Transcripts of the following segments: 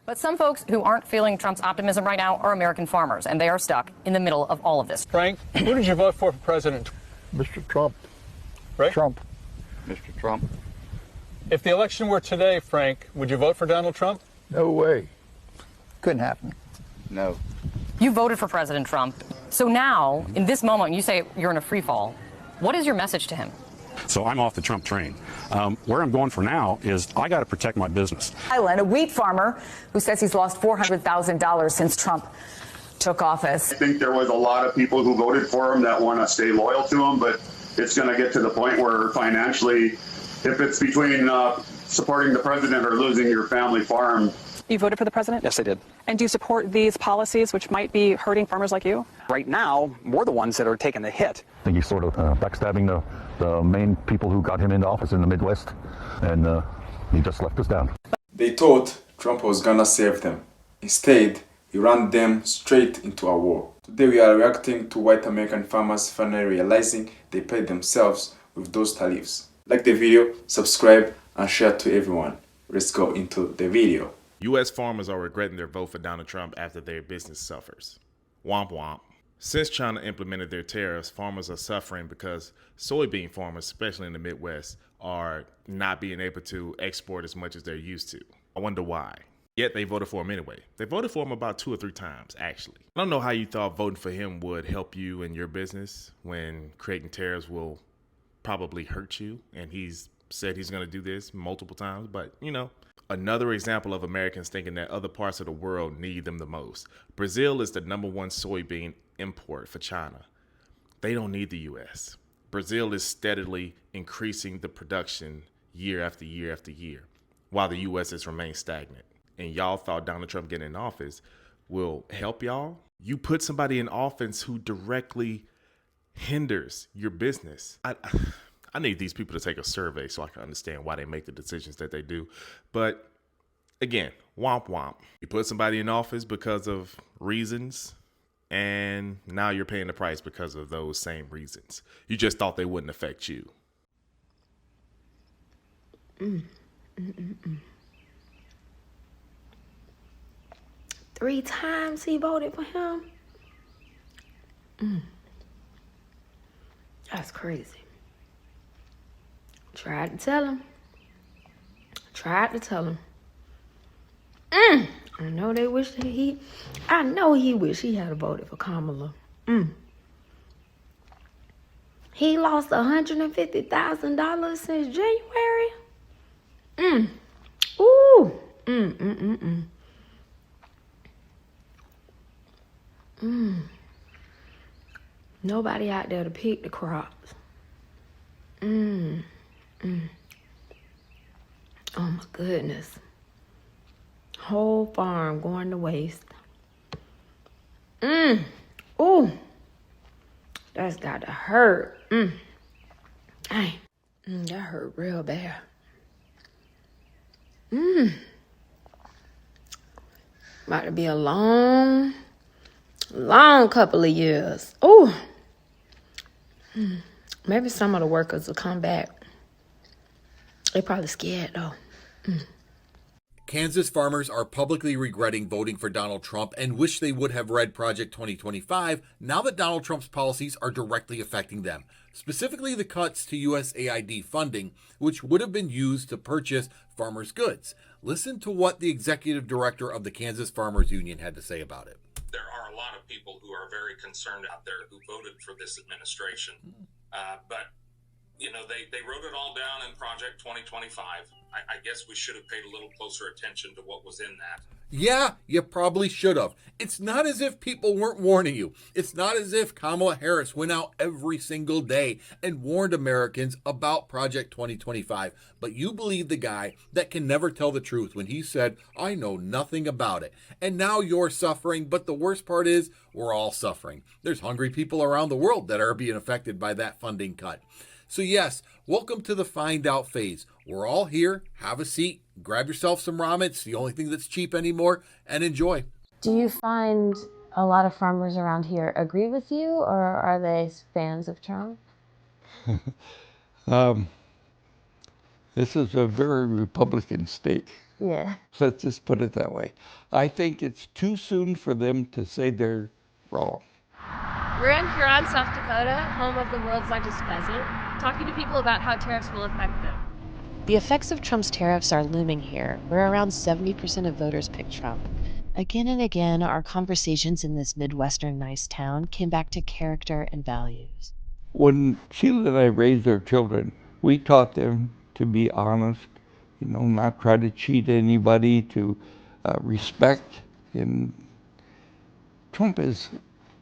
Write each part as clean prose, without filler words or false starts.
But some folks who aren't feeling Trump's optimism right now are American farmers, and they are stuck in the middle of all of this. Frank, who did you vote for president? Mr. Trump. Right? Trump. Mr. Trump. If the election were today, Frank, would you vote for Donald Trump? No way. Couldn't happen. No. You voted for President Trump. So now, in this moment, you say you're in a free fall. What is your message to him? So I'm off the Trump train. Where I'm going for now is I got to protect my business. Island, a wheat farmer who says he's lost $400,000 since Trump took office. I think there was a lot of people who voted for him that want to stay loyal to him, but it's going to get to the point where financially, if it's between supporting the president or losing your family farm. You voted for the president? Yes, I did. And do you support these policies which might be hurting farmers like you? Right now, we're the ones that are taking the hit. I think he's sort of backstabbing the main people who got him into office in the Midwest, and he just left us down. They thought Trump was gonna save them. Instead, he ran them straight into a war. Today we are reacting to white American farmers finally realizing they paid themselves with those tariffs. Like the video, subscribe, and share to everyone. Let's go into the video. U.S. farmers are regretting their vote for Donald Trump after their business suffers. Womp womp. Since China implemented their tariffs, farmers are suffering because soybean farmers, especially in the Midwest, are not being able to export as much as they're used to. I wonder why. Yet they voted for him anyway. They voted for him about 2 or 3 times, actually. I don't know how you thought voting for him would help you in your business when creating tariffs will probably hurt you. And he's said he's going to do this multiple times, but you know. Another example of Americans thinking that other parts of the world need them the most. Brazil is the #1 soybean import for China. They don't need the U.S. Brazil is steadily increasing the production year after year after year, while the U.S. has remained stagnant. And y'all thought Donald Trump getting in office will help y'all? You put somebody in office who directly hinders your business. I need these people to take a survey so I can understand why they make the decisions that they do. But again, womp womp. You put somebody in office because of reasons, and now you're paying the price because of those same reasons. You just thought they wouldn't affect you. 3 times he voted for him? That's crazy. Tried to tell him. I know they wish that I know he wish he had voted for Kamala. He lost $150,000 since January. Nobody out there to pick the crops. Oh my goodness. Whole farm going to waste. Ooh. That's got to hurt. Dang. That hurt real bad. About to be a long couple of years. Ooh. Maybe some of the workers will come back. They're probably scared, though. Kansas farmers are publicly regretting voting for Donald Trump and wish they would have read Project 2025 now that Donald Trump's policies are directly affecting them, specifically the cuts to USAID funding, which would have been used to purchase farmers' goods. Listen to what the executive director of the Kansas Farmers Union had to say about it. There are a lot of people who are very concerned out there who voted for this administration, but you know, they wrote it all down in Project 2025. I guess we should have paid a little closer attention to what was in that. Yeah, you probably should have. It's not as if people weren't warning you. It's not as if Kamala Harris went out every single day and warned Americans about Project 2025. But you believe the guy that can never tell the truth when he said, I know nothing about it. And now you're suffering, but the worst part is we're all suffering. There's hungry people around the world that are being affected by that funding cut. So yes, welcome to the find out phase. We're all here. Have a seat, grab yourself some ramen. It's the only thing that's cheap anymore, and enjoy. Do you find a lot of farmers around here agree with you, or are they fans of Trump? This is a very Republican state. Yeah. Let's just put it that way. I think it's too soon for them to say they're wrong. We're in Huron, South Dakota, home of the world's largest pheasant, talking to people about how tariffs will affect them. The effects of Trump's tariffs are looming here, where around 70% of voters picked Trump. Again and again, our conversations in this Midwestern nice town came back to character and values. When Sheila and I raised our children, we taught them to be honest, not try to cheat anybody, to respect. And Trump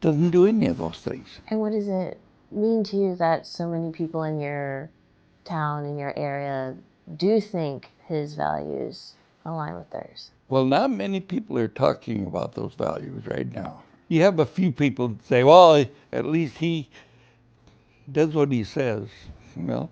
doesn't do any of those things. And what does it mean to you that so many people in your town, in your area, do think his values align with theirs? Well, not many people are talking about those values right now. You have a few people that say, well, at least he does what he says. Well,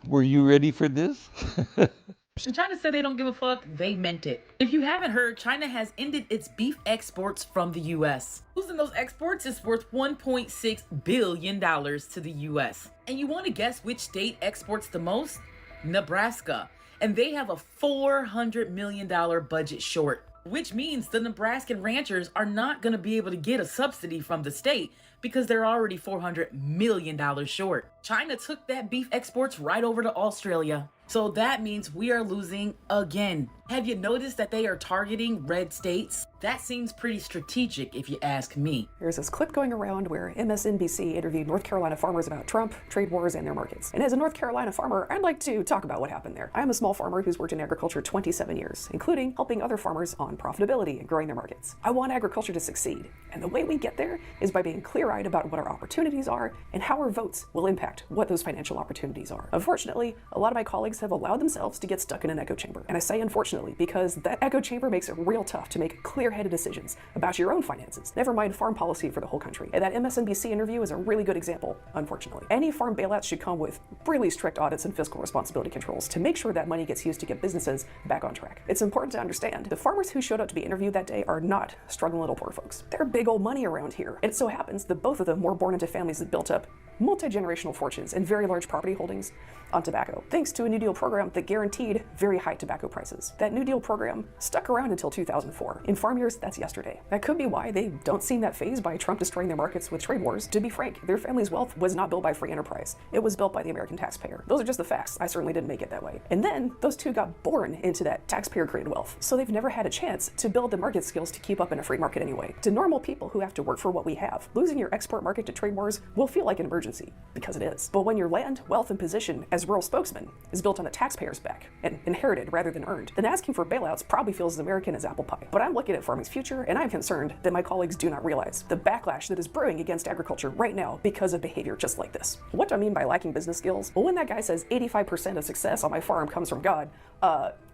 were you ready for this? When China said they don't give a fuck, they meant it. If you haven't heard, China has ended its beef exports from the U.S. Losing those exports is worth $1.6 billion to the U.S. And you want to guess which state exports the most? Nebraska. And they have a $400 million budget short, which means the Nebraskan ranchers are not going to be able to get a subsidy from the state because they're already $400 million short. China took that beef exports right over to Australia. So that means we are losing again. Have you noticed that they are targeting red states? That seems pretty strategic if you ask me. There's this clip going around where MSNBC interviewed North Carolina farmers about Trump, trade wars, and their markets. And as a North Carolina farmer, I'd like to talk about what happened there. I'm a small farmer who's worked in agriculture 27 years, including helping other farmers on profitability and growing their markets. I want agriculture to succeed, and the way we get there is by being clear-eyed about what our opportunities are and how our votes will impact what those financial opportunities are. Unfortunately, a lot of my colleagues have allowed themselves to get stuck in an echo chamber. And I say unfortunately because that echo chamber makes it real tough to make clear-headed decisions about your own finances, never mind farm policy for the whole country. And that MSNBC interview is a really good example, unfortunately. Any farm bailouts should come with really strict audits and fiscal responsibility controls to make sure that money gets used to get businesses back on track. It's important to understand the farmers who showed up to be interviewed that day are not struggling little poor folks. They're big old money around here. And it so happens that both of them were born into families that built up multi-generational fortunes and very large property holdings on tobacco, thanks to a New Deal program that guaranteed very high tobacco prices. That New Deal program stuck around until 2004. In farm years, that's yesterday. That could be why they don't seem that fazed by Trump destroying their markets with trade wars. To be frank, their family's wealth was not built by free enterprise. It was built by the American taxpayer. Those are just the facts. I certainly didn't make it that way. And then those two got born into that taxpayer-created wealth, so they've never had a chance to build the market skills to keep up in a free market anyway. To normal people who have to work for what we have, losing your export market to trade wars will feel like an emergency, because it is. But when your land, wealth, and position as rural spokesman is built on the taxpayer's back and inherited rather than earned, then asking for bailouts probably feels as American as apple pie. But I'm looking at farming's future, and I'm concerned that my colleagues do not realize the backlash that is brewing against agriculture right now because of behavior just like this. What do I mean by lacking business skills? Well, when that guy says 85% of success on my farm comes from God,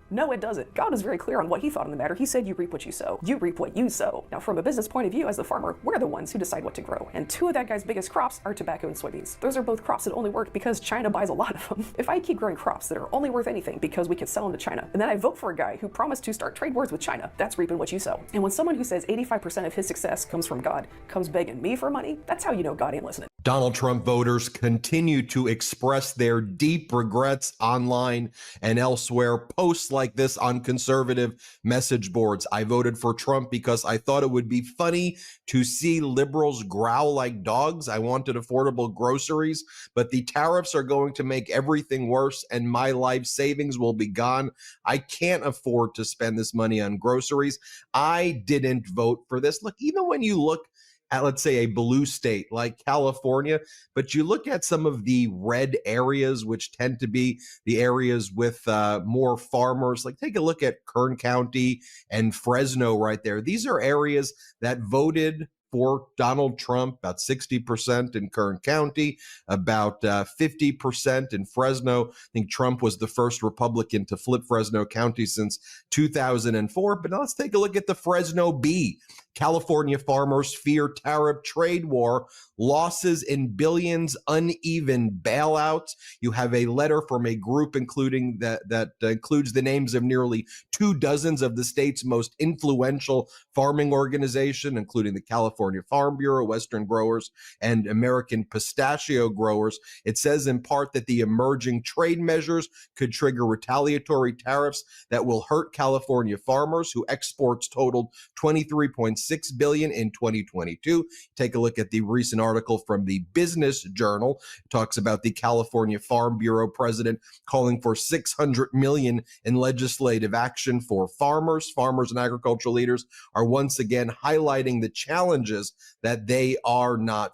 no, it doesn't. God is very clear on what he thought on the matter. He said, you reap what you sow. You reap what you sow. Now, from a business point of view, as the farmer, we're the ones who decide what to grow. And two of that guy's biggest crops are tobacco and soybeans. Those are both crops that only work because China buys a lot of them. If I keep growing crops that are only worth anything because we can sell them to China, and then I vote for a guy who promised to start trade wars with China, that's reaping what you sow. And when someone who says 85% of his success comes from God comes begging me for money, that's how you know God ain't listening. Donald Trump voters continue to express their deep regrets online and elsewhere. Posts like this on conservative message boards. I voted for Trump because I thought it would be funny to see liberals growl like dogs. I wanted affordable groceries, but the tariffs are going to make everything worse and my life savings will be gone. I can't afford to spend this money on groceries. I didn't vote for this. Look, even when you look at, let's say, a blue state like California, but you look at some of the red areas, which tend to be the areas with more farmers, like take a look at Kern County and Fresno right there. These are areas that voted for Donald Trump, about 60% in Kern County, about 50% in Fresno. I think Trump was the first Republican to flip Fresno County since 2004. But now let's take a look at the Fresno Bee. California farmers fear tariff trade war, losses in billions, uneven bailouts. You have a letter from a group including that includes the names of nearly 24 of the state's most influential farming organization, including the California California Farm Bureau, Western growers, and American pistachio growers. It says in part that the emerging trade measures could trigger retaliatory tariffs that will hurt California farmers, who exports totaled $23.6 billion in 2022. Take a look at the recent article from the Business Journal. It talks about the California Farm Bureau president calling for $600 million in legislative action for farmers. Farmers and agricultural leaders are once again highlighting the challenges that they are now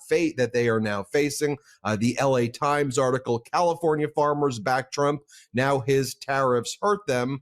facing. The LA Times article, California farmers back Trump, now his tariffs hurt them.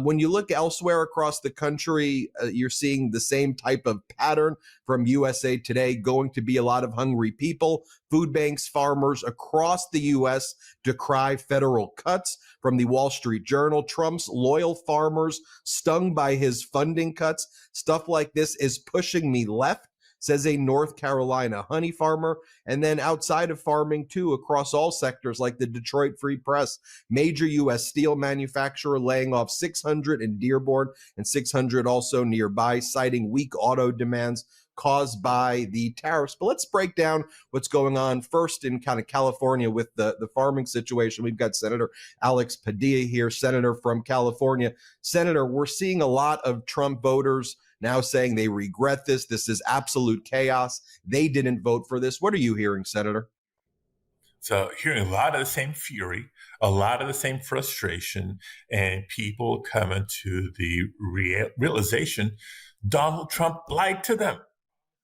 When you look elsewhere across the country, you're seeing the same type of pattern from USA Today. Going to be a lot of hungry people. Food banks, farmers across the U.S. decry federal cuts. From the Wall Street Journal, Trump's loyal farmers stung by his funding cuts. Stuff like this is pushing me left, says a North Carolina honey farmer. And then outside of farming too, across all sectors like the Detroit Free Press, major U.S. steel manufacturer laying off 600 in Dearborn and 600 also nearby, citing weak auto demands caused by the tariffs. But let's break down what's going on first in kind of California with the farming situation. We've got Senator Alex Padilla here, senator from California. Senator, we're seeing a lot of Trump voters now saying they regret this. This is absolute chaos. They didn't vote for this. What are you hearing, Senator? So hearing a lot of the same fury, a lot of the same frustration, and people coming to the realization Donald Trump lied to them.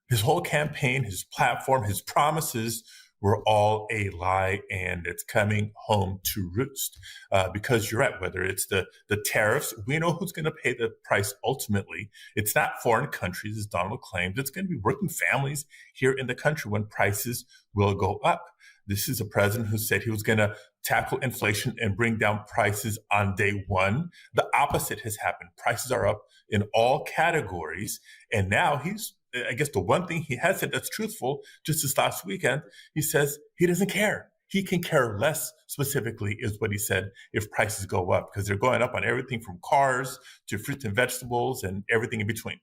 His whole campaign, his platform, his promises were all a lie, and it's coming home to roost. Because you're right, whether it's the tariffs, we know who's going to pay the price ultimately. It's not foreign countries, as Donald claims. It's going to be working families here in the country when prices will go up. This is a president who said he was going to tackle inflation and bring down prices on day one. The opposite has happened. Prices are up in all categories, and now I guess the one thing he has said that's truthful, just this last weekend, he says he doesn't care. He can care less, specifically, is what he said, if prices go up, because they're going up on everything from cars to fruits and vegetables and everything in between.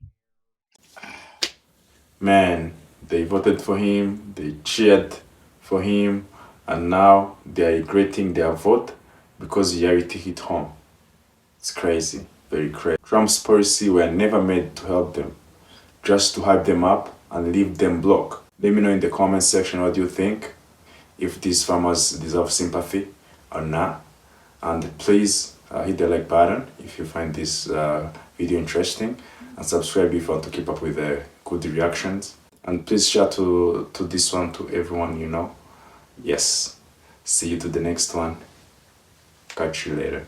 Man, they voted for him, they cheered for him, and now they are regretting their vote because reality hit home. It's crazy, very crazy. Trump's policies were never made to help them, just to hype them up and leave them blocked. Let me know in the comment section what you think, if these farmers deserve sympathy or not. And please hit the like button if you find this video interesting, and subscribe if you want to keep up with the good reactions. And please share to this one to everyone you know. Yes, see you to the next one. Catch you later.